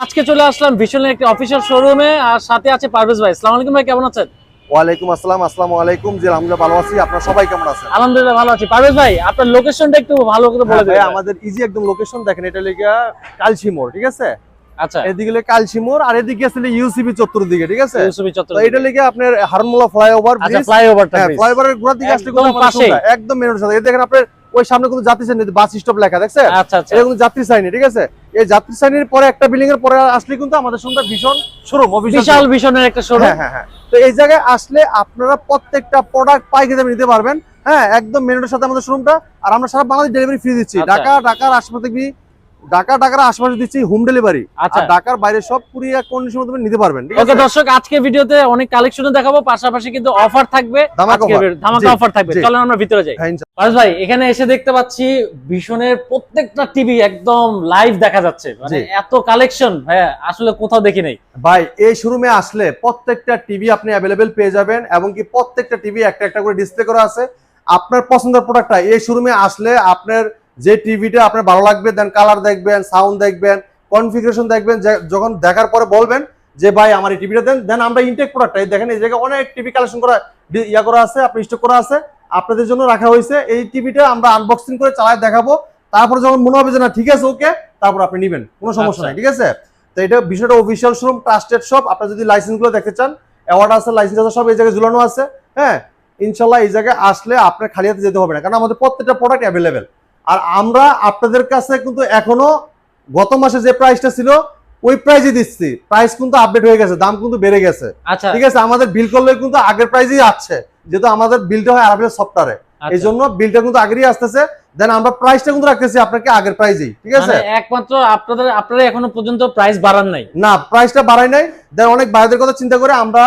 আজকে চলে আসলাম ভিশনের একটি অফিসিয়াল শোরুমে আর সাথে আছে পারভেজ ভাই। আসসালামু আলাইকুম ভাই, কেমন আছেন? ওয়ালাইকুম আসসালাম। আসসালামু আলাইকুম। জি আলহামদুলিল্লাহ ভালো আছি। আপনারা সবাই কেমন আছেন? আলহামদুলিল্লাহ ভালো আছি। পারভেজ ভাই, আপনার লোকেশনটা একটু ভালো করে বলে ভাই দিন। আমাদের ইজি একদম লোকেশন দেখেন, এটা লেগা কালচি মোড়, ঠিক আছে? আচ্ছা, এদিকে লেগে কালচি মোড় আর এদিকে আসলে ইউসিবি চত্বর দিকে, ঠিক আছে? ইউসুফি চত্বর। তো এটা লেগে আপনার হারমোলা ফ্লাইওভার আচ্ছা, ব্রিজ, ফ্লাইওভারটা হ্যাঁ ব্রিজ। ফ্লাইওভারের গোড়ার দিকে আসলে একদম কিন্তু পাশেই। একদম মেন রোডের সাথে এই দেখেন আপনার ওই সামনে কিন্তু যাত্রী সাইন বাস স্টপ লেখা দেখছেন? আচ্ছা আচ্ছা, এটা কিন্তু যাত্রী সাইন, ঠিক আছে? এই যাত্রী সাইনের পরে একটা বিল্ডিং এর পরে আসলে কিন্তু আমাদের সঙ্গে ভীষণ শোরুম, বিশাল ভিশনের একটা শোরুম। হ্যাঁ হ্যাঁ হ্যাঁ। তো এই জায়গায় আসলে আপনারা প্রত্যেকটা প্রোডাক্ট পাইকারি দামে নিতে পারবেন। হ্যাঁ একদম মেন রোডের সাথে আমাদের শোরুমটা, আর আমরা সারা বাংলাদেশ ডেলিভারি ফ্রি দিচ্ছি। আচ্ছা। ঢাকার আশেপাশে ঢাকার আশেপাশে দিচ্ছি হোম ডেলিভারি। আচ্ছা। আর ঢাকার বাইরে সব কুরিয়া কন্ডিশনে তুমি নিতে পারবেন, ঠিক ওকে আছে? দর্শক, আজকে ভিডিওতে অনেক কালেকশন দেখাবো, পাশাপাশি কিন্তু অফার থাকবে, ধামাকা ধামাকা জি, অফার থাকবে। জি। চলেন আমরা ভিতরে যাই। হ্যাঁ, ইনশাআল্লাহ। পারভেজ ভাই, এখানে এসে দেখতে পাচ্ছি ভিশনের প্রত্যেকটা টিভি একদম লাইভ দেখা যাচ্ছে, মানে জি। এত কালেকশন ভাইয়া আসলে কোথাও দেখি নাই। ভাই এই শোরুমে আসলে প্রত্যেকটা টিভি আপনি অ্যাভেলেবেল পেয়ে যাবেন, এবং কি প্রত্যেকটা টিভি একটা একটা করে ডিসপ্লে করা আছে। আপনার পছন্দের প্রোডাক্টটা এই শোরুমে আসলে আপনার যে টিভিটা আপনার ভালো লাগবে, দেন কালার দেখবেন, সাউন্ড দেখবেন, কনফিগারেশন দেখবেন, যখন দেখার পরে বলবেন যে ভাই আমার এই টিভিটা দেন, দেন আমরা ইনটেক প্রোডাক্টটা দেখেন এই জায়গায় অনেক টিভি কালেকশন করা করা আছে, আপনি স্টক করা আছে, আপনাদের জন্য রাখা হয়েছে। এই টিভিটা আমরা আনবক্সিং করে চালায় দেখাবো, তারপর যখন মনে হবে যে না ঠিক আছে ওকে, তারপর আপনি নেবেন, কোনো সমস্যা নাই, ঠিক আছে? তো এটা বিষয়টা অফিসিয়াল শোরুম, ট্রাস্টেড শপ। আপনারা যদি লাইসেন্স গুলো দেখতে চান, অ্যাওয়ার্ড আছে, লাইসেন্স আছে, সব এই জায়গায় ঝুলানো আছে। হ্যাঁ ইনশাল্লাহ এই জায়গায় আসলে আপনার খালি হাতে যেতে হবে না, কারণ আমাদের প্রত্যেকটা প্রোডাক্ট অ্যাভেলেবেল। আর আমরা আপনাদের কাছে কিন্তু এখনো গত মাসে যে প্রাইসটা ছিল ওই প্রাইসে দিচ্ছি। প্রাইস কিন্তু আপডেট হয়ে গেছে, দাম কিন্তু বেড়ে গেছে, আচ্ছা ঠিক আছে? আমাদের বিল করলে কিন্তু আগের প্রাইসেই আসছে, যেহেতু আমাদের বিলটা হয় আরবিএল সফটওয়্যারে, এই জন্য বিলটা কিন্তু আগেরই আসতেছে। দেন আমরা প্রাইসটা কিন্তু রাখতেছি আপনাকে আগের প্রাইসেই, ঠিক আছে? মানে একমাত্র আপনারা এখনো পর্যন্ত প্রাইস বাড়ান নাই? না, প্রাইসটা বাড়াই নাই। দেন অনেক বাইরের কথা চিন্তা করে আমরা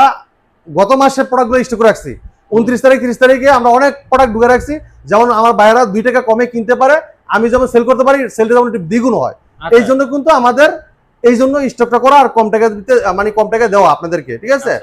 গত মাসের প্রোডাক্টগুলো স্টক করে রাখছি। 29 তারিখ 30 তারিখে আমরা অনেক প্রোডাক্ট ঢুকে রাখছি, যেমন আমার বাইরা 2 টাকা কমে কিনতে পারে, আমি যেমন সেল করতে পারি, সেলটা যেমন একটু দ্বিগুণ হয়। এই জন্য কিন্তু আমাদের এই জন্য স্টকটা করা আর কম টাকা দিতে, মানে কম টাকা দেওয়া আপনাদেরকে, ঠিক আছে?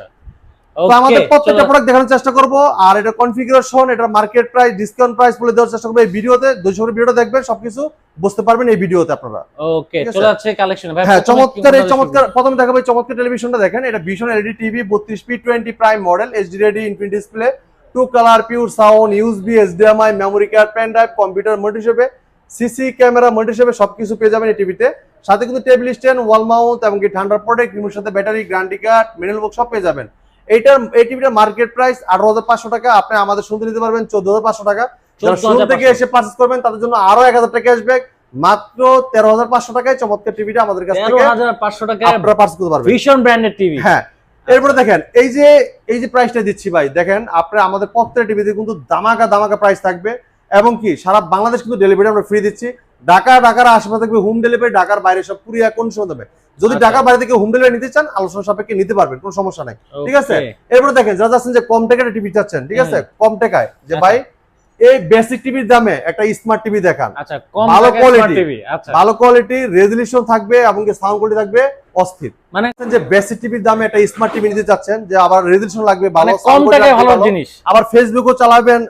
তো আমাদের প্রত্যেকটা প্রোডাক্ট দেখানোর চেষ্টা করব, আর এটা কনফিগারেশন, এটা মার্কেট প্রাইস, ডিসকাউন্ট প্রাইস বলে দেওয়ার চেষ্টা করব এই ভিডিওতে। 200 করে ভিডিওটা দেখবেন, সবকিছু বুঝতে পারবেন এই ভিডিওতে আপনারা। ওকে, চলে যাচ্ছে কালেকশন ভাই। হ্যাঁ চমৎকার প্রথমে দেখাবো এই চমৎকার টেলিভিশনটা দেখেন। এটা Vision LED TV 32p20 prime model, HD ready, infinity display, 2 colour, pure sound, USB, HDMI, memory card, pen drive, computer monitor হিসেবে, সিসি ক্যামেরা মনিটর হিসেবে সবকিছু পেয়ে যাবেন এই টিভিতে। সাথে কিন্তু টেবিল স্ট্যান্ড, ওয়াল মাউন্ট, এবং কি ঠান্ডা প্রোটেক্ট, রিমোট সাথে battery, guarantee card, manual box সব পেয়ে যাবেন। এই টিভিটার মার্কেট প্রাইস 18,500 টাকা, আপনি আমাদের শুনতে নিতে পারবেন 14,500 টাকা। যারা শুরু থেকে এসে পারচেজ করবেন তাদের জন্য আরো 1,000 টাকা ক্যাশব্যাক, মাত্র 13,500 টাকায় চমৎকার টিভিটা আমাদের কাছ থেকে 13,500 টাকায় আপনারা পারচেজ করতে পারবেন। ভিশন ব্র্যান্ডের টিভি। হ্যাঁ এরপরে দেখেন এই যে প্রাইসটা দিচ্ছি ভাই, দেখেন আপনি আমাদের প্রত্যেকটা টিভিতে কিন্তু দামাকা প্রাইস থাকবে, এবং কি সারা বাংলাদেশ কিন্তু ডেলিভারি আমরা ফ্রি দিচ্ছি। ঢাকার আশেপাশে থাকবে হোম ডেলিভারি, ঢাকার বাইরে সব কুরিয়া কন্ডিশন দেবে। যদি ঢাকার বাইরে থেকে হোম ডেলিভারি নিতে চান আলোচনা সাপেক্ষে নিতে পারবেন, কোনো সমস্যা নাই, ঠিক আছে? এরপরে দেখেন যারা যাচ্ছেন যে কম টাকায় টিভি চাচ্ছেন, ঠিক আছে, কম টাকায়, যে ভাই এই বেসিক টিভির দামে একটা স্মার্ট টিভি দেখান। আচ্ছা, কম ভালো টাকায় কোয়ালিটি, স্মার্ট টিভি। আচ্ছা, ভালো কোয়ালিটি, রেজোলিউশন থাকবে, এবং কি সাউন্ড কোয়ালিটি থাকবে অস্থির। মানে যে বেসিক টিভির দামে একটা স্মার্ট টিভি নিতে চাচ্ছেন, যে আবার রেজোলিউশন লাগবে ভালো, মানে কম টাকায় ভালো জিনিস, আবার ফেসবুকও চালাবেন,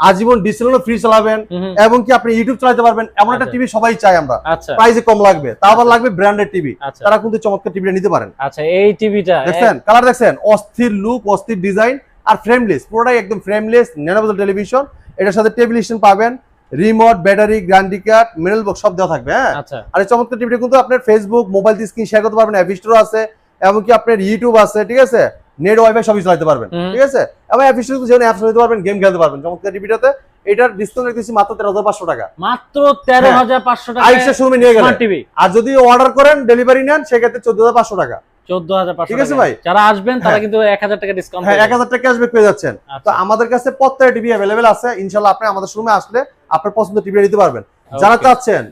আজীবন ডিসপ্লেও ফ্রি চালাবেন, এবং কি আপনি ইউটিউব চালাতে পারবেন, এমন একটা টিভি সবাই চায় আমরা। আচ্ছা, প্রাইসে কম লাগবে, তা আবার লাগবে ব্র্যান্ডেড টিভি, তারা কিন্তু চমৎকার টিভিটা নিতে পারেন। আচ্ছা, এই টিভিটা দেখছেন কালার, দেখছেন অস্থির লুক, অস্থির ডিজাইন, আর ফ্রেমলেস, পুরোটাই একদম ফ্রেমলেস ন্যানোভেজেল টেলিভিশন। এটার সাথে টেবিল স্ট্যান্ড পাবেন, remote, battery, guarantee card, manual box সব দেওয়া থাকবে। হ্যাঁ আর এই চমৎকার টিভিটা কিন্তু আপনার ফেসবুক, মোবাইল দিয়ে স্ক্রিন শেয়ার করতে পারবেন, অ্যাপ স্টোর আছে, এবং কি আপনার ইউটিউব আছে, ঠিক আছে, নেট ওয়াইফাই সবই চালাতে পারবেন, ঠিক আছে, এবং অ্যাপ স্টোরে যেমন অ্যাপ চালাতে পারবেন, গেম খেলতে পারবেন চমৎকার টিভিটাতে। এটার ডিসকাউন্ট রেখেছি মাত্র 13,500 টাকা, মাত্র 13,500 টাকা আইসা শোরুমে নিয়ে গেলেন টিভি। আর যদি অর্ডার করেন ডেলিভারি নেন সেক্ষেত্রে 14,500 টাকা, 14,500 ঠিক আছে টাকা। ভাই, যারা আসবেন তারা কিন্তু 1,000 টাকা ডিসকাউন্ট, হ্যাঁ 1,000 টাকা ক্যাশব্যাক পেয়ে যাচ্ছেন। তো আমাদের কাছে প্রত্যেকটা টিভি অ্যাভেলেবেল আছে, ইনশাআল্লাহ আপনি আমাদের শোরুমে আসলে আপনার পছন্দের টিভি নিতে পারবেন। যারা চাচ্ছেন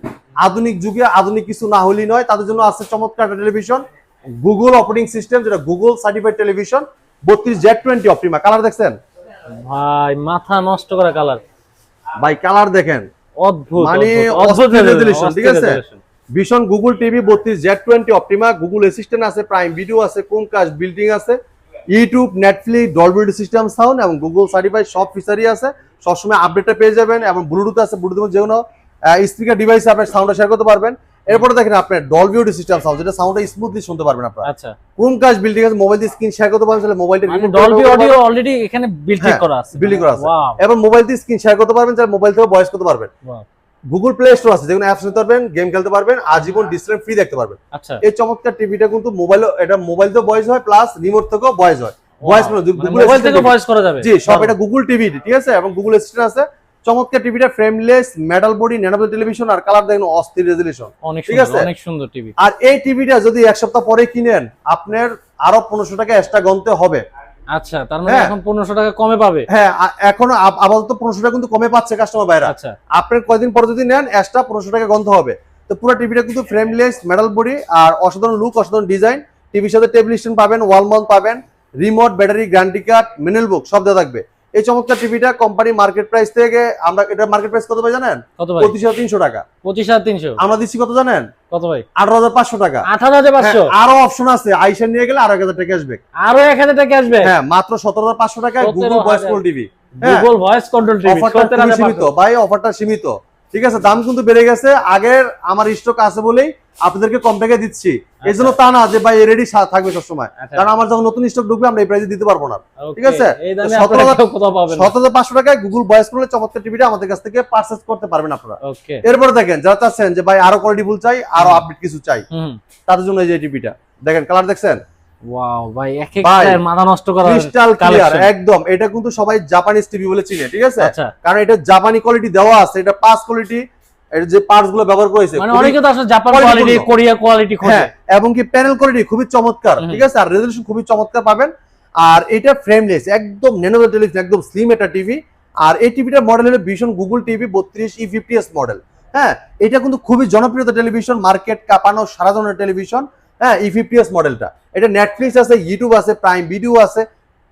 আধুনিক যুগে আধুনিক কিছু না হলেই নয়, তাদের জন্য আছে চমৎকার টেলিভিশন, গুগল অপারেটিং সিস্টেম, যেটা Google certified television, 32Z20 Optima. Colour দেখছেন ভাই, মাথা নষ্ট করা কালার ভাই, কালার দেখেন অদ্ভুত, মানে অদ্ভুত রেজোলিউশন, ঠিক আছে? ভীষণ Google TV 32Z20 Optima, Google assistant আছে, প্রাইম ভিডিও আছে, কোমকাস্ট বিল্ডিং আছে, YouTube, Netflix, Dolby system sound, এবং গুগল সার্টিফাইড সব ফিচারই আছে। সবসময় আপডেটটা পেয়ে যাবেন, এবং ব্লুটুথ আছে, ব্লুটুথের যে কোনো স্পিকার ডিভাইসে আপনি সাউন্ডটা শেয়ার করতে পারবেন। এরপরে দেখেন আপনার ডলবি অডিও সিস্টেম সাউন্ড, যেটা সাউন্ডটা স্মুথলি শুনতে পারবেন আপনারা। আচ্ছা, ক্রোমকাস্ট বিল্ডিং আছে, মোবাইল দিয়ে স্ক্রিন শেয়ার করতে পারবেন, তাহলে মোবাইলটা মানে ডলবি অডিও অলরেডি এখানে বিল্ট করা আছে, বিল্ডিং করা আছে। ওয়াও, এবং মোবাইল দিয়ে স্ক্রিন শেয়ার করতে পারবেন, তাহলে মোবাইল থেকে ভয়েস করতে পারবেন। ওয়াও, গুগল প্লে স্টোর আছে, যেগুলো অ্যাপস নিতে পারবেন, গেম খেলতে পারবেন, আজীবন ডিসপ্লে ফ্রি দেখতে পারবেন। আচ্ছা, এই চমৎকার টিভিটা কিন্তু মোবাইল থেকে ভয়েস হয়, প্লাস রিমোট থেকেও ভয়েস হয়। ভয়েস মানে গুগল মোবাইল থেকে ভয়েস করা যাবে, জি সব, এটা গুগল টিভি, ঠিক আছে, এবং গুগল অ্যাসিস্ট্যান্ট আছে। চমৎকার টিভিটা ফ্রেমলেস মেটাল বডি, ন্যানোভেল টেলিভিশন, আর কালার দেখেন অস্থির রেজোলিউশন, অনেক ঠিক আছে, অনেক সুন্দর টিভি। আর এই টিভিটা যদি এক সপ্তাহ পরে কিনেন, আপনার আরো 1500 টাকা এক্সট্রা গন্তে হবে। আচ্ছা, তার মানে এখন 1500 টাকা কমে পাবে। হ্যাঁ, এখন আপাতত 1500 টাকা কিন্তু কমে পাচ্ছে কাস্টমার ভাইরা। আচ্ছা, আপনার কয়দিন পরে যদি নেন, এক্সট্রা 1500 টাকা গন্তে হবে। তো পুরো টিভিটা কিন্তু ফ্রেমলেস মেটাল বডি, আর অসাধারণ লুক, অসাধারণ ডিজাইন। টিভির সাথে টেবিল স্ট্যান্ড পাবেন, ওয়াল মাউন্ট পাবেন, remote, battery, guarantee card, manual বুক সব দেওয়া থাকবে। এই চমৎকার টিভিটা কোম্পানি মার্কেট প্রাইস থেকে, আমরা এটা মার্কেট প্রাইস কত ভাই জানেন? কত ভাই? 25,300 টাকা। 25,300। আমরা দিচ্ছি কত জানেন? কত ভাই? 18,500 টাকা। 18,500। আরো অপশন আছে, আইসা নিয়ে গেলে আরো 1000 টাকা আসবে, আরো 1000 টাকা আসবে। হ্যাঁ, মাত্র 17,500 টাকায় Google voice control TV. Google voice control TV, অফারটা সীমিত ভাই, অফারটা সীমিত, ঠিক আছে। দাম কিন্তু বেড়ে গেছে, আগের আমার স্টক আছে বলেই আপনাদেরকে কম টাকায় দিচ্ছি। এই জন্য তা না যে ভাই রেডি থাকবে সবসময়, কারণ আমার যখন নতুন স্টক ঢুকবে আমরা এই প্রাইসে দিতে পারবো না, ঠিক আছে। 17,500 টাকায় গুগল ভয়েস কন্ট্রোল চমৎকার টিভিটা আমাদের কাছ থেকে পারচেজ করতে পারবেন আপনারা। এরপরে দেখেন, যারা চাচ্ছেন যে ভাই আরো কোয়ালিটি ফুল চাই, আরো আপডেট কিছু চাই, তাদের জন্য এই যে টিভিটা দেখেন, কালার দেখছেন, ওয়াও ভাই, এক একটার মাথা নষ্ট করা, ক্রিস্টাল ক্লিয়ার একদম। এটা কিন্তু সবাই জাপানিজ টিভি বলে চিনে, ঠিক আছে, কারণ এটা জাপানি কোয়ালিটি দেওয়া আছে, এটা পাস কোয়ালিটি, এর যে পার্টস গুলো ব্যবহার করেছে, মানে অনেকে তো আসলে জাপান কোয়ালিটি, কোরিয়া কোয়ালিটি খোঁজে, এবং কি প্যানেল কোয়ালিটি খুবই চমৎকার, ঠিক আছে, আর রেজোলিউশন খুবই চমৎকার পাবেন। আর এটা ফ্রেমলেস, একদম ন্যানোভেল টেলিভিশন, একদম স্লিম একটা টিভি। আর এই টিভিটার মডেল হলো vision Google TV 32E50s model. হ্যাঁ, এটা কিন্তু খুবই জনপ্রিয়তা টেলিভিশন, মার্কেট কাঁপানো সারা ধরনের টেলিভিশন। হ্যাঁ, E50s মডেলটা, এটা নেটফ্লিক্স আছে, ইউটিউব আছে, প্রাইম ভিডিও আছে,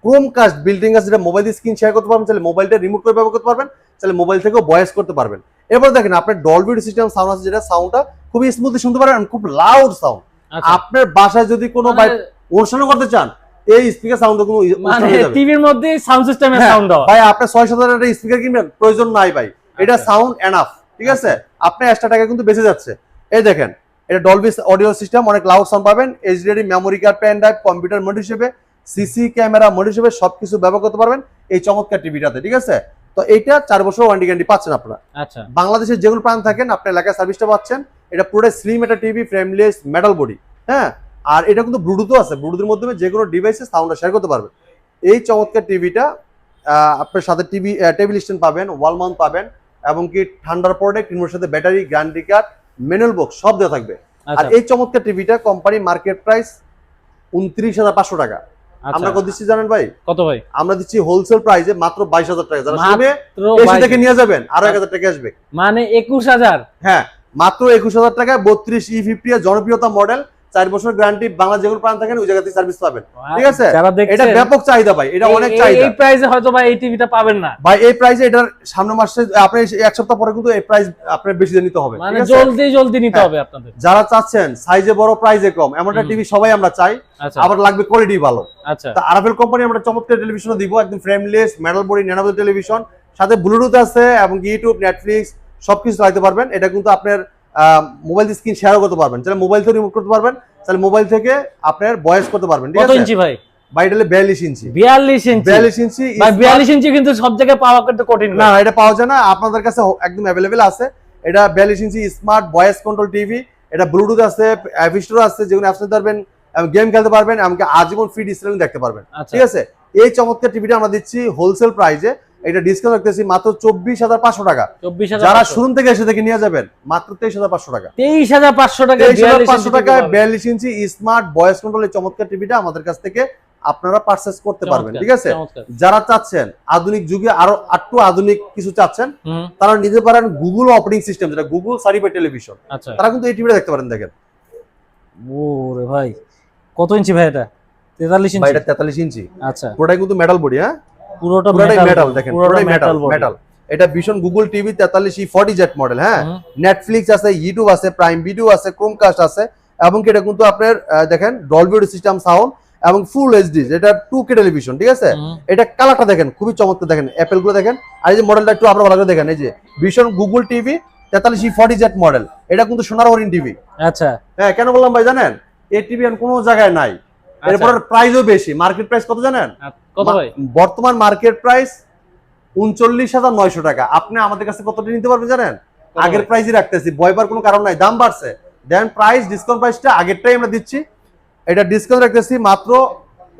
ক্রোমকাস্ট বিল্ডিং আছে, যেটা মোবাইল দিয়ে স্ক্রিন শেয়ার করতে পারবেন, তাহলে মোবাইলটা রিমোট করে ব্যবহার করতে পারবেন, তাহলে মোবাইল থেকেও ভয়েস করতে পারবেন। এরপর দেখেন, আপনার ডলবি সিস্টেম সাউন্ড আছে, যেটা সাউন্ডটা খুবই স্মুথলি শুনতে পারেন, খুব লাউড সাউন্ড। আপনার বাসায় যদি কোনো অনুষ্ঠান করতে চান, এই স্পিকার সাউন্ড কোনো মানে টিভির মধ্যে সাউন্ড সিস্টেমের সাউন্ড দাও ভাই, আপনার 6,000 টাকার স্পিকার কিনবেন প্রয়োজন নাই ভাই, এটা সাউন্ড এনাফ, ঠিক আছে। আপনার এক্সট্রা টাকা কিন্তু বেঁচে যাচ্ছে। এই দেখেন, এটা ডলবি অডিও সিস্টেম, অনেক লাউড সাউন্ড পাবেন, HD memory card, pen drive, computer mode হিসেবে, সিসি ক্যামেরা মোড হিসেবে সবকিছু ব্যবহার করতে পারবেন এই চমৎকার টিভিটাতে, ঠিক আছে। তো এইটা 4 বছর ওয়ারেন্টি গ্যারান্টি পাচ্ছেন আপনারা। আচ্ছা, বাংলাদেশের যে কোনো প্রান্ত থাকেন, আপনার এলাকায় সার্ভিসটা পাচ্ছেন। এটা পুরো স্লিম একটা টিভি, ফ্রেমলেস মেটাল বডি, হ্যাঁ, আর এটা কিন্তু ব্লুটুথও আছে, ব্লুটুথের মাধ্যমে যে কোনো ডিভাইসে সাউন্ডটা শেয়ার করতে পারবেন। এই চমৎকার টিভিটা আপনার সাথে টেবিল স্ট্যান্ড পাবেন, ওয়াল মাউন্ট পাবেন, এবং কি ঠান্ডার প্রোডাক্ট, রিমোটের সাথে battery, guarantee card, manual box সব দেওয়া থাকবে। আর এই চমৎকার টিভিটা কোম্পানি মার্কেট প্রাইস 29,500 টাকা। আমরা কত দিচ্ছি জানেন ভাই? কত ভাই? আমরা দিচ্ছি হোলসেল প্রাইসে মাত্র 22,000 টাকা। যারা শুনে এসে থেকে নিয়ে যাবেন, আরো 1000 টাকা আসবে, মানে 21,000। হ্যাঁ, মাত্র 21,000 টাকায় 32E50 জনপ্রিয়তা মডেল, 4 বছর গ্যারান্টি, বাংলা যে কোনো প্রান্ত থাকেন ওই জায়গাতে সার্ভিস পাবেন, ঠিক আছে। এটা ব্যাপক চাহিদা ভাই, এটা অনেক চাহিদা। এই প্রাইসে হয়তো ভাই এই টিভিটা পাবেন না ভাই, এই প্রাইসে এটার সামনের মাসে আপনি এক সপ্তাহ পরে কিন্তু এই প্রাইস আপনার বেশি দিয়ে নিতে হবে, মানে জলদি নিতে হবে আপনাদের। যারা চাচ্ছেন সাইজে বড় প্রাইসে কম, এমনটা টিভি সবাই আমরা চাই, আবার লাগবে কোয়ালিটি ভালো। আচ্ছা, তা আরাফেল কোম্পানি আমরা চমৎকার টেলিভিশনও দিব, একদম ফ্রেমলেস মেটাল বডি ন্যানোভেল টেলিভিশন, সাথে ব্লুটুথ আছে, এবং ইউটিউব, নেটফ্লিক্স সবকিছু চালাতে পারবেন। এটা কিন্তু আপনার মোবাইল দিয়ে স্ক্রিন শেয়ারও করতে পারবেন, তাহলে মোবাইল থেকে রিমোট করতে পারবেন, তাহলে মোবাইল থেকে আপনার ভয়েস করতে পারবেন, ঠিক আছে। কত ইঞ্চি ভাই? ভাই, এটা 42 ইঞ্চি। 42 ইঞ্চি? 42 ইঞ্চি ভাই, 42 ইঞ্চি কিন্তু সব জায়গায় পাওয়া কিন্তু কঠিন না, এটা পাওয়া যায় না, আপনাদের কাছে একদম অ্যাভেলেবেল আছে। এটা 42 ইঞ্চি স্মার্ট ভয়েস কন্ট্রোল টিভি, এটা ব্লুটুথ আছে, অ্যাপ স্টোর আছে, যেগুলো অ্যাপস নিতে পারবেন, গেম খেলতে পারবেন, এমনকি আজীবন ফ্রি ডিসপ্লে দেখতে পারবেন, ঠিক আছে। এই চমৎকার টিভিটা আমরা দিচ্ছি হোলসেল প্রাইসে, এটা ডিসকাউন্ট রাখতেছি মাত্র 24,500 টাকা। যারা শোরুম থেকে এসে থেকে নিয়ে যাবেন মাত্র 23,500 টাকা। 23,500 টাকা 23,500 টাকায় 42 ইঞ্চি স্মার্ট ভয়েস কন্ট্রোলের চমৎকার টিভিটা আমাদের কাছ থেকে আপনারা পারচেজ করতে পারবেন, ঠিক আছে। যারা চাচ্ছেন আধুনিক যুগে আরো একটু আধুনিক কিছু চাচ্ছেন, তারা নিতে পারেন গুগল অপারেটিং সিস্টেম, যেটা গুগল সার্টিফাইড টেলিভিশন, তারা কিন্তু এই টিভিটা দেখতে পারেন। দেখেন, ওরে ভাই, কত ইঞ্চি ভাই এটা? 43 ইঞ্চি? ভাই, এটা 43 ইঞ্চি। আচ্ছা, পুরোটাই কিন্তু মেটাল বডি, হ্যাঁ, পুরোটাই মেটাল। দেখেন, পুরোটাই মেটাল। এটা vision Google TV 43E40Z model, হ্যাঁ। নেটফ্লিক্স আছে, ইউটিউব আছে, প্রাইম ভিডিও আছে, ক্রোমকাস্ট আছে, এবং এটা কিন্তু আপনার দেখেন ডলবি অডিও সিস্টেম সাউন্ড এবং ফুল এইচডি, এটা 2K টেলিভিশন, ঠিক আছে। এটা কালারটা দেখেন খুবই চমৎকার, দেখেন অ্যাপেল গুলো দেখেন, আর এই যে মডেলটা একটু আপনারা ভালো করে দেখেন, এই যে vision Google TV 4340Z model, এটা কিন্তু সোনার হরিণ টিভি। আচ্ছা হ্যাঁ, কেন বললাম ভাই জানেন, এই টিভি আর কোনো জায়গায় নাই। এরপর প্রাইসও বেশি, মার্কেট প্রাইস কত জানেন? কত ভাই? বর্তমান মার্কেট প্রাইস 39,900 টাকা। আপনি আমাদের কাছে কতটা নিতে পারবেন জানেন? আগের প্রাইসই রাখতেছি, ভয়বার কোনো কারণ নাই। দাম বাড়ছে, দেন প্রাইস ডিসকাউন্ট প্রাইসটা আগেরটাই আমরা দিচ্ছি, এটা ডিসকাউন্ট রাখতেছি মাত্র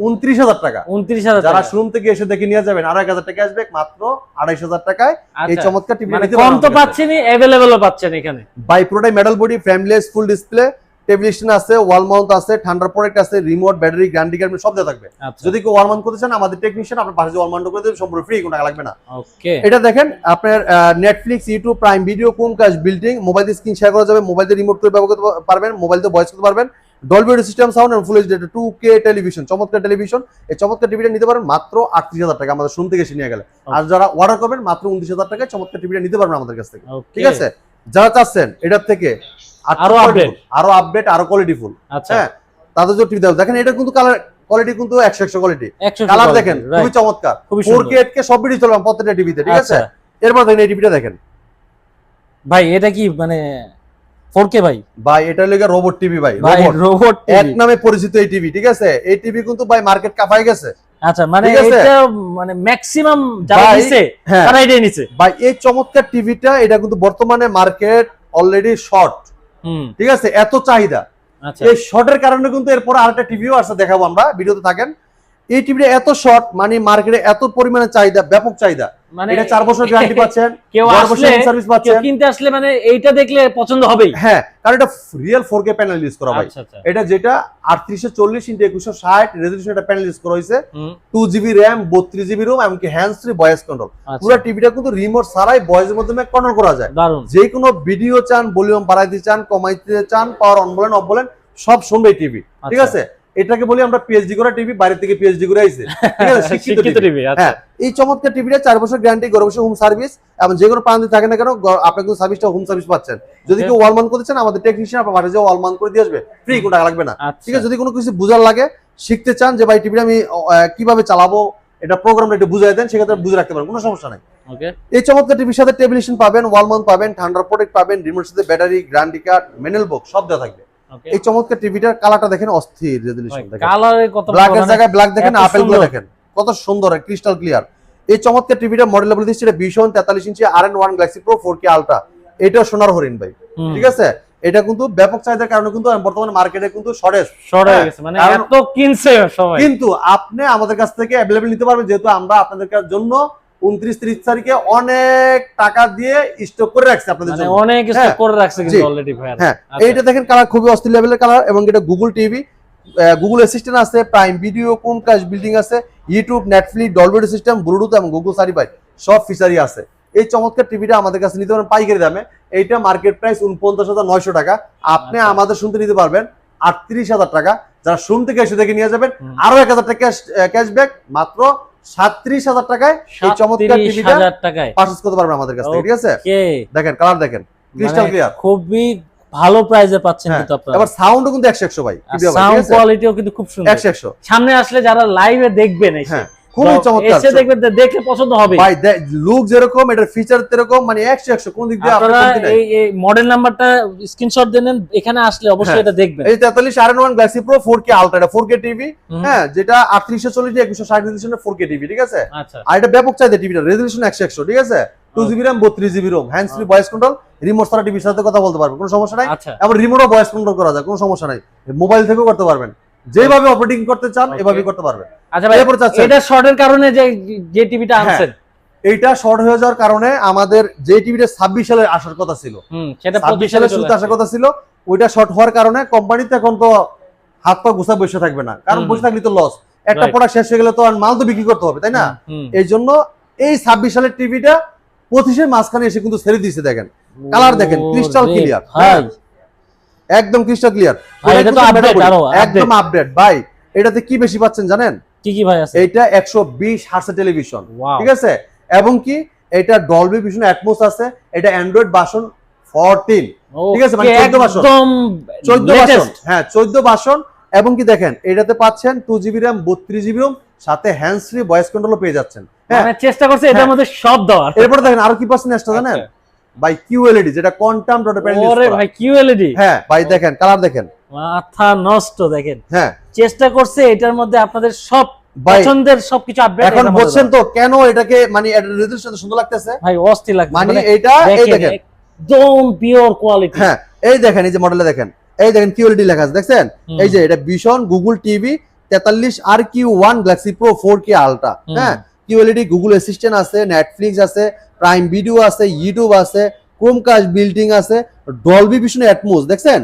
29,000 টাকা। 29,000 যারা শোরুম থেকে এসে দেখে নিয়ে যাবেন, আরো 1,000 টাকা আসবে, মাত্র 2,500 টাকায় এই চমৎকার টিভি নিতে কম তো পাচ্ছেন, अवेलेबलও পাচ্ছেন এখানে। বাই পুরোটাই metal body, frameless, full display, table stand আছে, ওয়াল মাউন্ট আছে, ঠান্ডার প্রোডাক্ট আছে, রিমোট, ব্যাটারি, গ্যারান্টি কার্ড সব দেওয়া থাকবে। যদি কেউ ওয়াল মাউন্ট করতে চান, আমাদের টেকনিশিয়ান আপনার পাশে ওয়াল মাউন্ট করে দেবে, সম্পূর্ণ ফ্রি, কোনো টাকা লাগবে না। ওকে, এটা দেখেন আপনার Netflix, YouTube, prime video, Chromecast, building, mobile দিয়ে স্ক্রিন শেয়ার করা যাবে, মোবাইল দিয়ে রিমোট করে ব্যবহার করতে পারবেন, মোবাইল দিয়ে ভয়েস করতে পারবেন, Dolby audio system, sound and full HD 2K television, চমৎকার টেলিভিশন। এই চমৎকার টিভিটা নিতে পারেন মাত্র 38,000 টাকা আমাদের শোরুম থেকে এসে নিয়ে গেলে। আর যারা অর্ডার করবেন মাত্র 29,000 টাকায় চমৎকার টিভিটা নিতে পারবেন আমাদের কাছ থেকে। ঠিক আছে, যারা চাচ্ছেন এটার থেকে আরো আপডেট, আরো কোয়ালিটি ফুল, হ্যাঁ, তাদের জন্য টিভি দাও। দেখেন এটা কিন্তু কালার কোয়ালিটি কিন্তু 100 কোয়ালিটি, কালার দেখেন খুবই চমৎকার, 4K 8K সব ভিডিও চলবে প্রত্যেকটা টিভিতে। ঠিক আছে, এরপর দেখেন এই টিভিটা দেখেন ভাই, এটা কি মানে 4K ভাই? ভাই এটা হলো রোবট টিভি ভাই, রোবট এক নামে পরিচিত এই টিভি। ঠিক আছে, এই টিভি কিন্তু ভাই মার্কেট কাঁপাই গেছে। আচ্ছা, মানে এটা মানে ম্যাক্সিমাম যারা নিছে তারা এটাই নিছে ভাই। এই চমৎকার টিভিটা এটা কিন্তু বর্তমানে মার্কেট অলরেডি শর্ট। ঠিক আছে, এত চাহিদা, এই শর্টের কারণে কিন্তু এরপর আরেকটা টিভিও আছে, দেখাবো আমরা, ভিডিওতে থাকেন। এই টিভিটা এত শর্ট, মানে মার্কেটে এত পরিমাণে চাহিদা, ব্যাপক চাহিদা। মানে এটা 4 বছর গ্যারান্টি পাচ্ছেন, কেউ আসলে সার্ভিস পাচ্ছেন, কিনতে আসলে মানে এইটা দেখলে পছন্দ হবেই। হ্যাঁ, কারণ এটা রিয়েল 4K প্যানেল ইউজ করা ভাই। এটা যেটা 3840x2160 রেজোলিউশন এটা প্যানেল ইউজ করা হয়েছে, 2GB RAM, 32GB ROM, এমনকি হ্যান্ডস ফ্রি ভয়েস কন্ট্রোল। পুরো টিভিটা কিন্তু রিমোট ছাড়াই ভয়েসের মাধ্যমে কন্ট্রোল করা যায়। যে কোনো ভিডিও চান, ভলিউম বাড়াইতে চান, কমাইতে চান, পাওয়ার অন বলেন অফ বলেন, সব শুনবে টিভি। ঠিক আছে, এটাকে বলি আমরা পিএইচডি করা টিভি, বাইরে থেকে পিএইচডি করে আইছে। ঠিক আছে, শিক্ষিত টিভি। হ্যাঁ, এই চমৎকার টিভিটা 4 বছর গ্যারান্টি, ঘরে বসে হোম সার্ভিস, এবং যে কোনো প্রান্তে থাকে না কেন আপনি কিন্তু সার্ভিসটা হোম সার্ভিস পাচ্ছেন। যদি কেউ ওয়াল মাউন্ট করতে চান, আমাদের টেকনিশিয়ান আপনার বাসায় ওয়াল মাউন্ট করে দিয়ে আসবে, ফ্রি, কোনো টাকা লাগবে না। ঠিক আছে, যদি কোনো কিছু বুঝার লাগে, শিখতে চান যে ভাই টিভিটা আমি কিভাবে চালাবো, এটা প্রোগ্রামটা একটু বুঝাই দেন, সেক্ষেত্রে বুঝে রাখতে পারেন, কোনো সমস্যা নাই। এই চমৎকার টিভির সাথে টেবিল স্ট্যান্ড পাবেন, ওয়াল মাউন্ট পাবেন, ঠান্ডার প্রোটেক্ট পাবেন, রিমোটের সাথে battery, guarantee card, manual box সব দেওয়া থাকবে। এই চমৎকার টিভিটার কালারটা দেখেন, অস্থির রেজোলিউশন দেখেন, কালারে কত ব্ল্যাকের জায়গায় ব্ল্যাক দেখেন, আপেলগুলো দেখেন কত সুন্দর, ক্রিস্টাল ক্লিয়ার। এই চমৎকার টিভিটা মডেল বলে দিচ্ছি, এটা ভীষণ 43 ইঞ্চি RN1 Galaxy pro 4K ultra. এটা সোনার হরিণ ভাই। ঠিক আছে, এটা কিন্তু ব্যাপক চাহিদার কারণে কিন্তু বর্তমানে মার্কেটে কিন্তু শর্টেজ হয়ে গেছে, মানে এত কিনছে সবাই, কিন্তু আপনি আমাদের কাছ থেকে अवेलेबल নিতে পারবেন, যেহেতু আমরা আপনাদের জন্য 29-30 তারিখে অনেক টাকা দিয়ে স্টক করে রাখছি আপনাদের জন্য, অনেক স্টক করে রাখছে কিন্তু অলরেডি ভাই। হ্যাঁ, এইটা দেখেন কালার খুবই অস্থির লেভেলের কালার, এবং এটা গুগল টিভি, গুগল অ্যাসিস্ট্যান্ট আছে, প্রাইম ভিডিও, ক্রোমকাস্ট, বিল্ডিং আছে, YouTube, Netflix, Dolby audio system, Bluetooth এবং গুগল সার্টিফাইড সব ফিচারই আছে। এই চমৎকার টিভিটা আমাদের কাছে নিতে পারেন পাইকারি দামে। এইটা মার্কেট প্রাইস 49,900 টাকা, আপনি আমাদের শুনতে নিতে পারবেন 38,000 টাকা। যারা শুন থেকে এসে দেখে নিয়ে যাবেন, আরো 1,000 টাকা ক্যাশব্যাক, মাত্র 37,000 টাকায় এই চমৎকার টিভিটা পারচেজ করতে পারবেন আমাদের কাছ থেকে। ঠিক আছে, দেখেন কালার দেখেন, ক্রিস্টাল ক্লিয়ার, খুবই ভালো প্রাইসে পাচ্ছেন কিন্তু আপনারা। এবার সাউন্ডও কিন্তু 100 ভাই, সাউন্ড কোয়ালিটিও কিন্তু খুব সুন্দর, 100। সামনে আসলে যারা লাইভে দেখবেন এসে খুবই চমৎকার, এসে দেখবেন, দেখে পছন্দ হবে ভাই। লুক যেরকম, এটার ফিচার তেরকম, মানে 100 কোন দিক দিয়ে আপনারা এই মডেল নাম্বারটা স্ক্রিনশট দেন, এখানে আসলে অবশ্যই এটা দেখবেন। এই 43 RN1 Galaxy pro 4K ultra, এটা 4K টিভি, হ্যাঁ, যেটা 3840x2160 রেজোলিউশনের 4K টিভি। ঠিক আছে, আর এটা ব্যাপক চাহিদা টিভিটা, রেজোলিউশন 100। ঠিক আছে, 2GB RAM, 32GB ROM, hands free voice control, remote ছাড়া টিভির সাথে কথা বলতে পারবেন, কোনো সমস্যা নাই। আবার রিমোটও ভয়েস কন্ট্রোল করা যায়, কোনো সমস্যা নাই, মোবাইল থেকেও করতে পারবেন, যেভাবে অপারেটিং করতে চান এভাবেই করতে পারবেন। আচ্ছা ভাই, এটা শর্টের কারণে যে টিভিটা আনছেন, এইটা শর্ট হয়ে যাওয়ার কারণে আমাদের যে টিভিটা 26 সালে আসার কথা ছিল, সেটা 25 সালে শুরুতে আসার কথা ছিল, ওইটা শর্ট হওয়ার কারণে কোম্পানিতে এখন তো হাত পা গুছা বসে থাকবে না, কারণ বসে থাকলে তো লস, একটা প্রোডাক্ট শেষ হয়ে গেলে তো আর মাল তো বিক্রি করতে হবে, তাই না? এই জন্য এই 26 সালের টিভিটা 25-এর মাঝখানে এসে কিন্তু ছেড়ে দিয়েছে। দেখেন কালার দেখেন, ক্রিস্টাল ক্লিয়ার, একদম ক্রিস্টাল ক্লিয়ার, একদম আপডেট ভাই। এটাতে কি বেশি পাচ্ছেন জানেন? কি কি ভাই আছে? এটা 120 হার্টজ টেলিভিশন, ঠিক আছে, এবং কি এটা ডলবি ভিশন অ্যাটমস আছে, এটা অ্যান্ড্রয়েড ভার্সন 14, ঠিক আছে, মানে 14 ভার্সন, একদম 14 ভার্সন, হ্যাঁ 14 ভার্সন। এবং কি দেখেন এটাতে পাচ্ছেন 2GB RAM, 32GB ROM, সাথে হ্যান্ডস ফ্রি ভয়েস কন্ট্রোলও পেয়ে যাচ্ছেন। হ্যাঁ, মানে চেষ্টা করছে এটার মধ্যে সব দেওয়ার। এরপর দেখেন আরো কি পাচ্ছেন এক্সট্রা জানেন? ভাই কিউএলইডি, যেটা কোয়ান্টাম ডট প্যানেল ইউজ ওরে করা। ভাই কিউএলইডি, হ্যাঁ ভাই দেখেন কালার দেখেন। মাথা নষ্ট। দেখেন হ্যাঁ চেষ্টা করছে এটার মধ্যে আপনাদের সব ভাই পছন্দের সবকিছু আপডেট। এখন বুঝছেন তো কেন এটাকে মানে এটা রেজুলেশন সুন্দর লাগতেছে। ভাই অস্থির লাগছে, মানে এটা এই দেখেন একদম পিওর কোয়ালিটি। হ্যাঁ এই দেখেন, এই যে মডেলে দেখেন, এই দেখেন কিউএলইডি লেখা আছে দেখছেন। এই যে এটা vision Google TV 43 RQ1 Galaxy pro 4K ultra. হ্যাঁ কিউএলইডি, গুগল অ্যাসিস্ট্যান্ট আছে, নেটফ্লিক্স আছে, প্রাইম ভিডিও আছে, ইউটিউব আছে, ক্রোমকাস্ট বিল্ডিং আছে, ডলবি ভিশন অ্যাটমোস দেখছেন,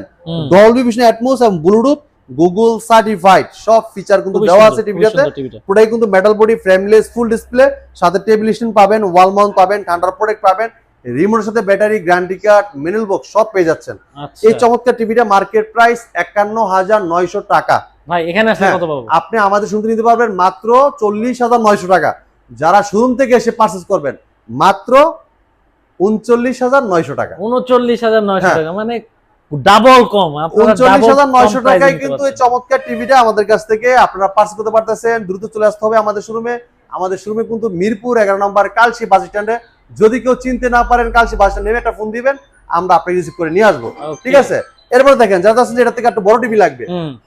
ডলবি ভিশন অ্যাটমোস এবং ব্লুটুথ গুগল সার্টিফাইড সব ফিচার কিন্তু দেওয়া আছে টিভিটাতে। পুরাই কিন্তু metal body, frameless, full display, সাথে টেবিল স্ট্যান্ড পাবেন, ওয়াল মাউন্ট পাবেন, থান্ডার প্রোটেক্ট পাবেন, রিমোটের সাথে battery, guarantee card, manual box সব পেয়ে যাচ্ছেন। এই চমৎকার টিভিটা মার্কেট প্রাইস 51,900 টাকা। ভাই এখানে আসলে কত পাবো? আপনি আমাদের শুনতে নিতে পারবেন মাত্র 40,900 টাকা। যারা শোরুম থেকে এসে পারচেজ করবেন মাত্র 39,900 টাকা। 39,900 টাকা, মানে ডাবল কম। 39,900 টাকায় কিন্তু এই চমৎকার টিভিটা আমাদের কাছ থেকে আপনারা পারচেজ করতে পারতেছেন। দ্রুত চলে আসতে হবে আমাদের শোরুমে। আমাদের শোরুমে কিন্তু মিরপুর 11 নম্বর কালশি বাস স্ট্যান্ডে। যদি কেউ চিনতে না পারেন কালশি বাস স্ট্যান্ড নেমে একটা ফোন দিবেন, আমরা আপনাকে রিসিভ করে নিয়ে আসবো। ঠিক আছে, এরপর দেখেন যারা চাচ্ছেন যে এটা থেকে একটা বড় টিভি লাগবে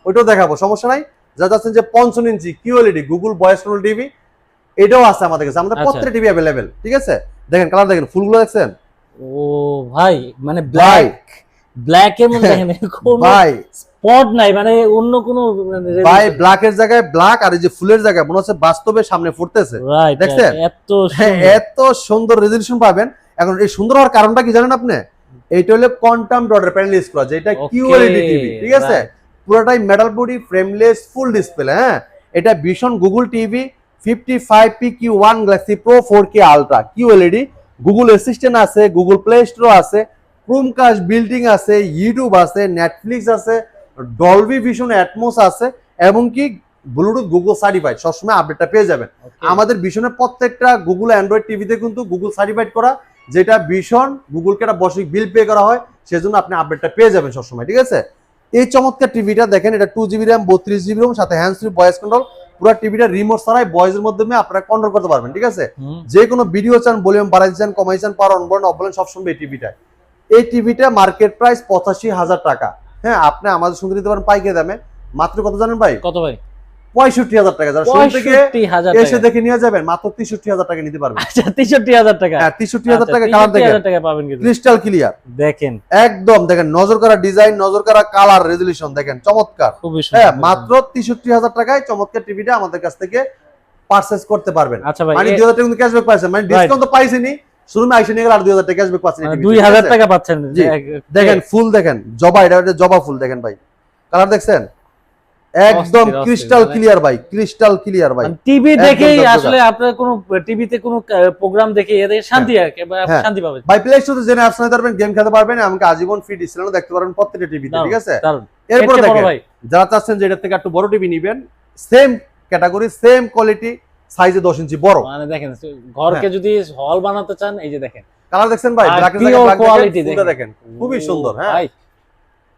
ওইটাও দেখাবো, সমস্যা নাই। যারা চাচ্ছেন যে 55 inch QLED Google voice control TV, এটাও আছে আমাদের কাছে। আমাদের প্রত্যেকটা টিভি अवेलेबल। ঠিক আছে, দেখেন কালার দেখেন, ফুলগুলো দেখছেন। ও ভাই মানে ব্ল্যাক এর মধ্যে দেখেন কোনো ভাই স্পট নাই, মানে অন্য কোনো ভাই ব্ল্যাকের জায়গায় ব্ল্যাক, আর এই যে ফুলের জায়গায় মনে হচ্ছে বাস্তবে সামনে ফুটতেছে। দেখছেন এত সুন্দর রেজোলিউশন পাবেন। এখন এই সুন্দর হওয়ার কারণটা কি জানেন আপনি? এইটা হলো কোয়ান্টাম ডট প্যানেল ইউজ করা, যেটা কিউএলইডি টিভি। ঠিক আছে, পুরোটাই metal body, frameless, full display. হ্যাঁ এটা vision Google TV 55PQ1 Galaxy pro 4K ultra QLED, Google assistant আছে, গুগল প্লে স্টোর আছে, ক্রোমকাস্ট বিল্ডিং আছে, ইউটিউব আছে, নেটফ্লিক্স আছে, ডলবি ভিশন অ্যাটমোস আছে, এবং কি ব্লুটুথ গুগল সার্টিফাইড। সবসময় আপডেটটা পেয়ে যাবেন। আমাদের ভিশনের প্রত্যেকটা গুগল অ্যান্ড্রয়েড টিভিতে কিন্তু গুগল সার্টিফাইড করা, যেটা ভিশন গুগলকে একটা বর্ষিক বিল পে করা হয়, সেজন্য আপনি আপডেটটা পেয়ে যাবেন সবসময়। ঠিক আছে, এই চমৎকার টিভিটা দেখেন, এটা 2GB র্যাম, 32GB রোম, সাথে হ্যান্ডস ফ্রি ভয়েস কন্ট্রোল। পুরো টিভিটা রিমোট ছাড়াই ভয়েসের মাধ্যমে আপনারা কন্ট্রোল করতে পারবেন। ঠিক আছে, যে কোনো ভিডিও চান, ভলিউম বাড়াইতে চান, কমাইতে চান, পাওয়ার অন বলেন অফ বলেন সব শুনবে এই টিভিটা। এই টিভিটা মার্কেট প্রাইস 85,000 টাকা। হ্যাঁ আপনি আমাদের শুনতে নিতে পারেন পাইকারি দামে মাত্র কত জানেন ভাই? কত ভাই? 65,000 টাকা। যারা শুরু থেকে এসে দেখে নিয়ে যাবেন মাত্র 63,000 টাকা নিতে পারবেন। আচ্ছা 63,000 টাকা? হ্যাঁ 63,000 টাকা। কালার দেখেন পাবেন কিন্তু ক্রিস্টাল ক্লিয়ার। দেখেন একদম দেখেন, নজর করা ডিজাইন, নজর করা কালার, রেজোলিউশন দেখেন চমৎকার। হ্যাঁ মাত্র 63,000 টাকায় চমৎকার টিভিটা আমাদের কাছ থেকে পারচেজ করতে পারবেন। আচ্ছা ভাই মানে 2,000 টাকা ক্যাশব্যাক পাইছেন, মানে ডিসকাউন্ট তো পাইছেনই, শোরুমে আইসে নিয়ে গেলে আর 2,000 টাকা ক্যাশব্যাক পাচ্ছেন। 2,000 টাকা পাচ্ছেন। দেখেন ফুল দেখেন, জবা, এটা জবা ফুল দেখেন ভাই, কালার দেখছেন একদম ক্রিস্টাল ক্লিয়ার ভাই, ক্রিস্টাল ক্লিয়ার ভাই। টিভি দেখেই আসলে আপনার কোন টিভিতে কোন প্রোগ্রাম দেখে এদের শান্তি শান্তি পাবেন ভাই। প্লে স্টোরে জেনে অ্যাপস নিতে পারবেন, গেম খেলতে পারবেন, এমনকি আজীবন ফ্রি ডিসপ্লে দেখতে পারবেন প্রত্যেকটা টিভিতে। ঠিক আছে, এরপর দেখেন যারা চাচ্ছেন যে এটা থেকে একটু বড় টিভি নেবেন, সেম ক্যাটাগরি, সেম কোয়ালিটি, সাইজে 10 ইঞ্চি বড়। মানে দেখেন ঘরকে যদি হল বানাতে চান, এই যে দেখেন কালার দেখছেন ভাই, ব্ল্যাক দেখেন খুবই সুন্দর। হ্যাঁ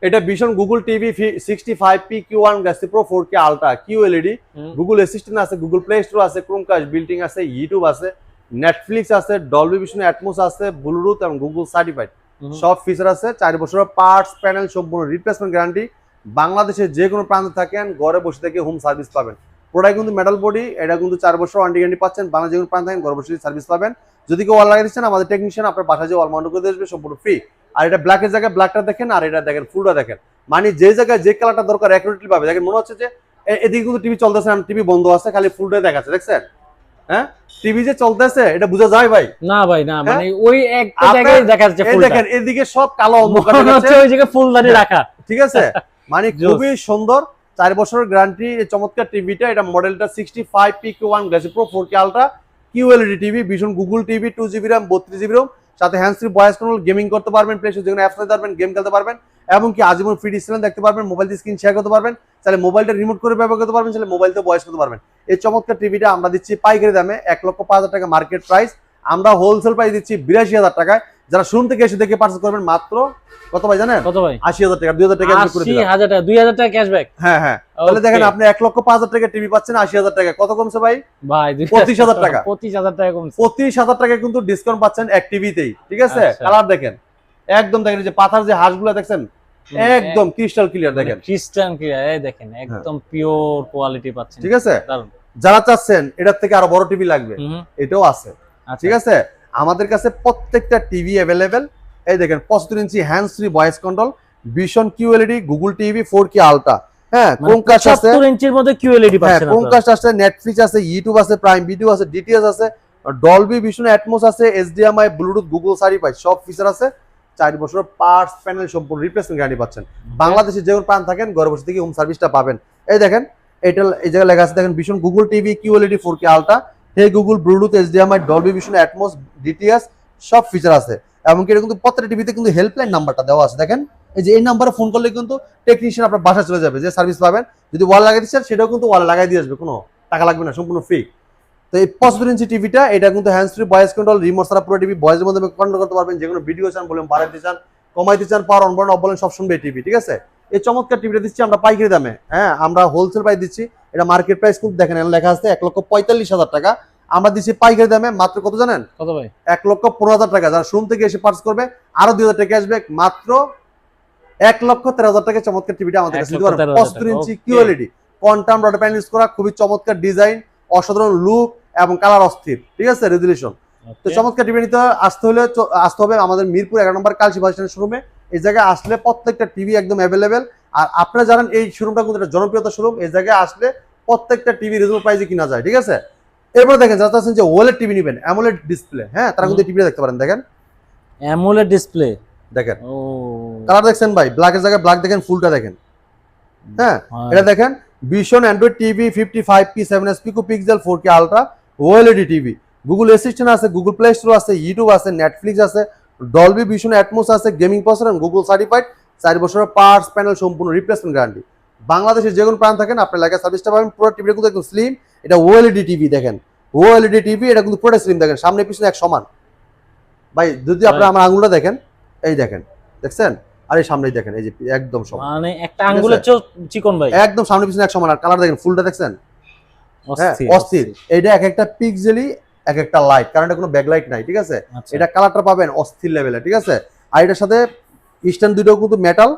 এটা vision Google TV 65PQ1 galaxy pro 4K ultra QLED, Google assistant আছে, গুগল প্লে স্টোর আছে, ক্রোমকাস্ট বিল্ডিং আছে, ইউটিউব আছে, নেটফ্লিক্স আছে, ডলবি ভিশন অ্যাটমোস আছে, ব্লুটুথ এবং গুগল সার্টিফাইড সব ফিচার আছে। 4 বছরের পার্টস প্যানেল সম্পূর্ণ রিপ্লেসমেন্ট গ্যারান্টি। বাংলাদেশের যে কোনো প্রান্তে থাকেন ঘরে বসে থেকে হোম সার্ভিস পাবেন। পুরোটাই কিন্তু মেটাল বডি, এটা কিন্তু 4 বছর ওয়ারেন্টি গ্যারান্টি পাচ্ছেন। বাংলাদেশ যে কোনো প্রান্তে থাকেন ঘরে বসে সার্ভিস পাবেন। যদি কেউ ওয়াল লাগিয়ে দিচ্ছেন, আমাদের টেকনিশিয়ান আপনার বাসায় যে ওয়াল মাউন্ট করে আসবে সম্পূর্ণ ফ্রি। আর এটা ব্ল্যাকের জায়গায় ব্ল্যাকটা দেখেন, আর এটা দেখেন ফুলটা দেখেন, মানে যে জায়গায় যে কালারটা দরকার অ্যাকুরেটলি পাবে। দেখেন মনে হচ্ছে যে এদিকে কিন্তু টিভি চলতেছে না, টিভি বন্ধ আছে, খালি ফুলটা দেখাচ্ছে। দেখছেন হ্যাঁ টিভি যে চলতেছে এটা বোঝা যায় ভাই? না ভাই না, মানে ওই একটা জায়গায় দেখা যাচ্ছে ফুলটা। দেখেন এদিকে সব কালো অন্ধকার হচ্ছে, ওই জায়গায় ফুলদানি রাখা। ঠিক আছে, মানে খুবই সুন্দর। 4 বছরের গ্যারান্টি এই চমৎকার টিভিটা। এটা মডেলটা 65PQ1 galaxy pro 4K ultra QLED TV, vision Google TV, 2GB RAM, 32GB ROM, সাথে hands free voice control, gaming করতে পারবেন, প্লে স্টোরে যেকোনো অ্যাপস নিতে পারবেন, গেম খেলতে পারবেন, এবং কি আজীবন ফ্রি ডিসপ্লে দেখতে পারবেন, মোবাইল দিয়ে স্ক্রিন শেয়ার করতে পারবেন, তাহলে মোবাইলটা রিমোট করে ব্যবহার করতে পারবেন, তাহলে মোবাইলতে ভয়েস করতে পারবেন। এই চমৎকার টিভিটা আমরা দিচ্ছি পাইকারি দামে 1,05,000 টাকা মার্কেট প্রাইস। আমরা হোলসেল প্রাইস দিচ্ছি 82,000 টাকায়। যারা শোরুম থেকে এসে দেখে পারচেজ করবেন মাত্র কত ভাই জানেন? কত ভাই? 80,000 টাকা, 2,000 টাকা করে দিলাম। 80,000 টাকা, 2,000 টাকা ক্যাশব্যাক। হ্যাঁ হ্যাঁ, তাহলে দেখেন আপনি 1,05,000 টাকা টিভি পাচ্ছেন 80,000 টাকা। কত কমছে ভাই? ভাই 25,000 টাকা। 25,000 টাকা কমছে। 25,000 টাকা কিন্তু ডিসকাউন্ট পাচ্ছেন এক টিভিতেই, ঠিক আছে? কালার দেখেন একদম, দেখেন যে পাথার যে হাঁসগুলো দেখছেন একদম ক্রিস্টাল ক্লিয়ার, দেখেন ক্রিস্টাল ক্লিয়ার, এই দেখেন একদম পিওর কোয়ালিটি পাচ্ছেন, ঠিক আছে? দারুন। যারা চাচ্ছেন এটার থেকে আরো বড় টিভি লাগবে, এটাও আছে, ঠিক আছে? আমাদের কাছে প্রত্যেকটা টিভি অ্যাভেলেবেল। এই দেখেন 75 inch hands free voice control, vision QLED, Google TV 4K ultra, হ্যাঁ, ক্রোমকাস্ট আছে 75 ইঞ্চির মধ্যে কিউএলইডি পাচ্ছেন আপনারা। ক্রোমকাস্ট আছে, নেটফ্লিক্স আছে, ইউটিউব আছে, প্রাইম ভিডিও আছে, ডিটিএস আছে, ডলবি ভিশন অ্যাটমস আছে, এইচডিএমআই, ব্লুটুথ, গুগল সার্টিফাইড সব ফিচার আছে। 4 বছর পার্টস প্যানেল সম্পূর্ণ রিপ্লেসমেন্ট গ্যারান্টি পাচ্ছেন। বাংলাদেশে যে কোনো প্রান্ত থাকেন ঘরে বসে থেকে হোম সার্ভিসটা পাবেন। এই দেখেন এটা এই জায়গায় লেখা আছে, দেখেন Vision Google TV QLED 4K ultra, hey Google, Bluetooth, HDMI, Dolby Vision Atmos, DTS সব ফিচার আছে। এমনকি এটা কিন্তু প্রত্যেকটা টিভিতে কিন্তু হেল্পলাইন নাম্বারটা দেওয়া আছে, দেখেন এই যে এই নাম্বারে ফোন করলে কিন্তু টেকনিশিয়ান আপনার বাসায় চলে যাবে, যে সার্ভিস পাবেন। যদি ওয়াল লাগাই দিচ্ছেন সেটাও কিন্তু ওয়ালে লাগাই দিয়ে আসবে, কোনো টাকা লাগবে না, সম্পূর্ণ ফ্রি। তো এই 75 ইঞ্চি টিভিটা, এটা কিন্তু hands free voice control, remote ছাড়া পুরো টিভি ভয়েসের মধ্যে কন্ট্রোল করতে পারবেন। যে কোনো ভিডিও চান, বলেন বাড়াইতে চান, কমাইতে চান, পাওয়ার অন বলেন অফ বলেন, সব শুনবে এই টিভি, ঠিক আছে? এই চমৎকার টিভিটা দিচ্ছি আমরা পাইকারি দামে, হ্যাঁ, আমরা হোলসেল প্রাইস দিচ্ছি। এটা মার্কেট প্রাইস কিন্তু দেখেন লেখা আছে 1,45,000 টাকা, আমরা দিচ্ছি পাইকারি দামে মাত্র কত জানেন? কত ভাই? 1,15,000 টাকা। যারা শোরুম থেকে এসে পার্চেজ করবে আরো 2,000 টাকা ক্যাশব্যাক, মাত্র 1,13,000 টাকা চমৎকার টিভিটা আমাদের কাছে দিতে পারবেন। 75 inch QLED quantum rod panel use করা, খুবই চমৎকার ডিজাইন, অসাধারণ লুক এবং কালার অস্থির, ঠিক আছে? রেজুলেশন। তো চমৎকার টিভি নিতে আসতে হবে আমাদের মিরপুর 11 নম্বর কালসি বাস স্ট্যান্ড শোরুমে। এই জায়গায় আসলে প্রত্যেকটা টিভি একদম অ্যাভেলেবেল। আর আপনারা জানেন এই শোরুমটা কিন্তু একটা জনপ্রিয়তা শোরুম, এই জায়গায় আসলে প্রত্যেকটা টিভি রিজনেবল প্রাইসে কিনা যায়, ঠিক আছে? এরপরে দেখেন যারা চাচ্ছেন যে ওএলইডি টিভি নেবেন, অ্যামোলেড ডিসপ্লে, হ্যাঁ, তারা কিন্তু টিভিটা দেখতে পারেন, দেখেন অ্যামোলেড ডিসপ্লে, দেখেন ও কালার দেখছেন ভাই, ব্ল্যাকের জায়গায় ব্ল্যাক দেখেন, ফুলটা দেখেন, হ্যাঁ, এটা দেখেন vision Android TV 55p 7s pixel 4K ultra OLED TV, Google assistant আছে, গুগল প্লে স্টোর আছে, ইউটিউব আছে, নেটফ্লিক্স আছে, ডলবি ভিশন অ্যাটমস আছে, গেমিং প্রসেসর এবং গুগল সার্টিফাইড, 4 বছরের পার্টস প্যানেল সম্পূর্ণ রিপ্লেসমেন্ট গ্যারান্টি। বাংলাদেশের যে কোনো প্রান্ত থাকেন আপনার এলাকায় সার্ভিসটা পাবেন। পুরো টিভিটা কিন্তু একদম স্লিম, এটা ওএলইডি টিভি, দেখেন ওএলইডি টিভি, এটা কিন্তু পুরোটা স্লিম, দেখেন সামনে পিছনে এক সমান ভাই। যদি আপনারা আমার আঙুলটা দেখেন, এই দেখেন, দেখছেন? আর এই সামনেই দেখেন, এই যে একদম সমান, মানে একটা আঙ্গুলের চেয়ে চিকন ভাই, একদম সামনে পিছনে এক সমান। আর কালার দেখেন, ফুলটা দেখছেন, অস্থির। এটা এক একটা পিক্সেলই এক একটা লাইট, কারণ এটা কোনো ব্যাকলাইট নাই, ঠিক আছে? এটা কালারটা পাবেন অস্থির লেভেলে, ঠিক আছে? আর এটার সাথে স্ট্যান্ড দুটোও কিন্তু মেটাল,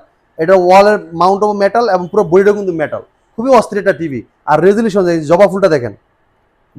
এটা ওয়ালের মাউন্টও মেটাল এবং পুরো বডিটাও কিন্তু মেটাল, খুবই অস্থির একটা টিভি। আর রেজুলেশন জবা ফুলটা দেখেন,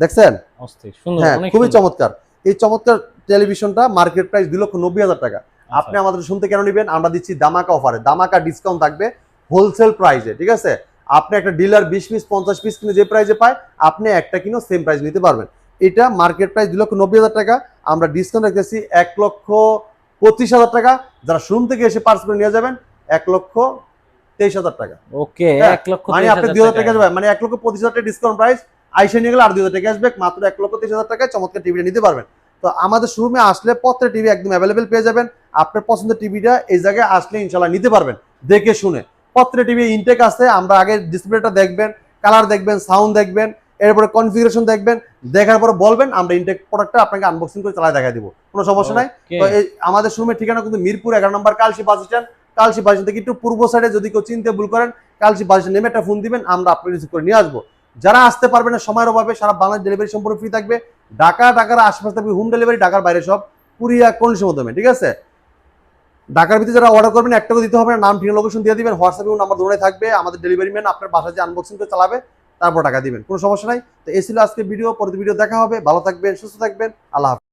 দেখছেন? অস্থির সুন্দর, হ্যাঁ, অনেক খুবই চমৎকার। এই চমৎকার টেলিভিশনটা মার্কেট প্রাইস 2,90,000 টাকা। আপনি আমাদের শুনতে কেন নেবেন? আমরা দিচ্ছি দামাকা অফারে, দামাকা ডিসকাউন্ট থাকবে হোলসেল প্রাইসে, ঠিক আছে? আপনি একটা ডিলার 20 পিস 50 পিস কিনে যে প্রাইসে পায়, আপনি একটা কিনো সেম প্রাইস নিতে পারবেন। এটা মার্কেট প্রাইস 2,90,000 টাকা, আমরা ডিসকাউন্ট রাখতেছি 1,25,000 টাকা। যারা শোরুম থেকে এসে পার্স করে নিয়ে যাবেন 1,23,000 টাকা। ওকে, 1,23,000 মানে আপনি 2,000 টাকা যাবে, মানে 1,25,000 টাকা ডিসকাউন্ট প্রাইস। আইসা নিয়ে গেলে আর 2,000 টাকা আসবে, মাত্র 1,23,000 টাকায় চমৎকার টিভিটা নিতে পারবেন। তো আমাদের শোরুমে আসলে প্রত্যেকটা টিভি একদম অ্যাভেলেবেল পেয়ে যাবেন। আপনার পছন্দের টিভিটা এই জায়গায় আসলে ইনশাল্লাহ নিতে পারবেন দেখে শুনে। প্রত্যেকটা টিভি ইনটেক আছে, আমরা আগে ডিসপ্লেটা দেখবেন, কালার দেখবেন, সাউন্ড দেখবেন, এরপরে কনফিগারেশন দেখবেন, দেখার পরে বলবেন, আমরা ইনটেক প্রোডাক্টটা আপনাকে আনবক্সিং করে চালায় দেখা দিব, কোনো সমস্যা নাই। তো এই আমাদের শোরুমের ঠিকানা কিন্তু মিরপুর 11 নম্বর Kalshi bus stand. Kalshi bus stand থেকে একটু পূর্ব সাইডে, যদি কেউ চিনতে ভুল করেন কালসি বাস স্ট্যান্ড নেমে একটা ফোন দিবেন, আমরা আপনাকে রিসিভ করে নিয়ে আসবো। যারা আসতে পারবেন না সময়ের অভাবে, সারা বাংলাদেশ ডেলিভারি সম্পূর্ণ ফ্রি থাকবে। ঢাকার আশেপাশে থাকবে হোম ডেলিভারি, ঢাকার বাইরে সব কুরিয়ার কন্ডিশনের মাধ্যমে, ঠিক আছে? ঢাকার ভিতরে যারা অর্ডার করবেন একটা করে দিতে হবে না, নাম ঠিকানা লোকেশন দিয়ে দিবেন, হোয়াটসঅ্যাপে নাম্বার ধরে থাকবে, আমাদের ডেলিভারি ম্যান আপনার বাসায় যে আনবক্সিং করে চালাবে, তারপর টাকা দিবেন, কোনো সমস্যা নাই। তো এই ছিল আজকে ভিডিও, পরবর্তী ভিডিও দেখা হবে। ভালো থাকবেন, সুস্থ থাকবেন, আল্লাহ হাফেজ।